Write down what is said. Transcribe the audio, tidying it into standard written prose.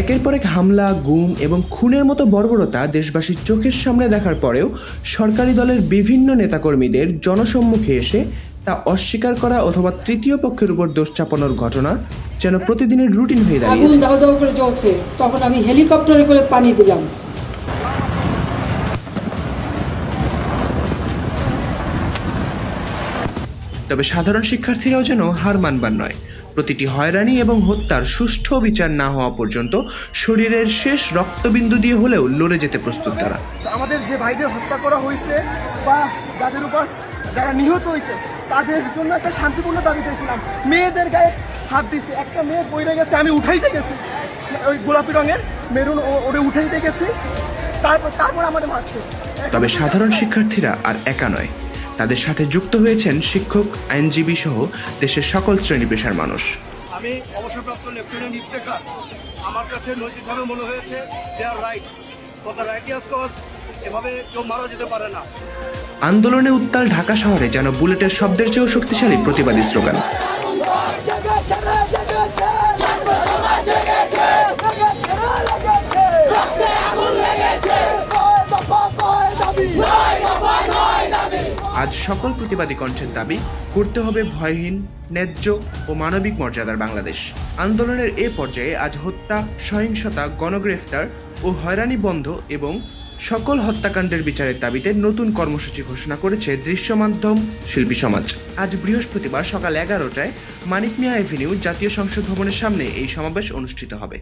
একের পর এক হামলা, গুম এবং খুনের মতো বর্বরতা দেশবাসীর চোখের সামনে দেখার পরেও সরকারি দলের বিভিন্ন নেতাকর্মীদের জনসম্মুখে এসে তা অস্বীকার করা অথবা তৃতীয় পক্ষের উপর দোষ চাপানোর ঘটনা যেন প্রতিদিনের রুটিন হয়ে দাঁড়িয়েছে। আগুন দাও দাও করে জ্বলছে, তখন আমি হেলিকপ্টারে করে পানি দিলাম। তবে সাধারণ শিক্ষার্থীরাও যেন হার মানবার নয়। প্রতিটি হয়রানি এবং হত্যার সুষ্ঠু বিচার না হওয়া পর্যন্ত শরীরের শেষ রক্তবিন্দু দিয়ে হলেও লড়ে যেতে প্রস্তুত তারা। আমাদের যে ভাইদের হত্যা করা হয়েছে বা যাদের উপর যারা নিহত হয়েছে তাদের জন্য একটা শান্তিপূর্ণ দাবি চাইছিলাম। মেয়েদের গায়ে হাত দিচ্ছে, একটা মেয়ে পড়ে গেছে, আমি উঠাইতে গেছি, ওই গোলাপি রঙের মেরুন ওরে উঠাইতে গেছি, তারপর আমাদের মারছে। তবে সাধারণ শিক্ষার্থীরা আর একা নয়, তাদের সাথে যুক্ত হয়েছেন শিক্ষক, আইনজীবী সহ দেশের সকল শ্রেণী পেশার মানুষ। আমি অবসরপ্রাপ্ত লেফটেন্যান্ট ইন্সপেক্টর, আমার কাছে নৈতিকভাবে মনে হয়েছে they are right for the righteous cause. এভাবে কেউ মারা যেতে পারে না। আন্দোলনে উত্তাল ঢাকা শহরে যেন বুলেটের শব্দের চেয়েও শক্তিশালী প্রতিবাদী স্লোগান। আজ সকল প্রতিবাদী কণ্ঠের দাবি করতে হবে ভয়হীন, ন্যায্য ও মানবিক মর্যাদার বাংলাদেশ। আন্দোলনের এ পর্যায়ে আজ হত্যা, সহিংসতা, গণগ্রেফতার ও হয়রানি বন্ধ এবং সকল হত্যাকাণ্ডের বিচারের দাবিতে নতুন কর্মসূচি ঘোষণা করেছে দৃশ্য মাধ্যম শিল্পী সমাজ। আজ বৃহস্পতিবার সকাল 11টায় মানিক মিয়া এভিনিউ জাতীয় সংসদ ভবনের সামনে এই সমাবেশ অনুষ্ঠিত হবে।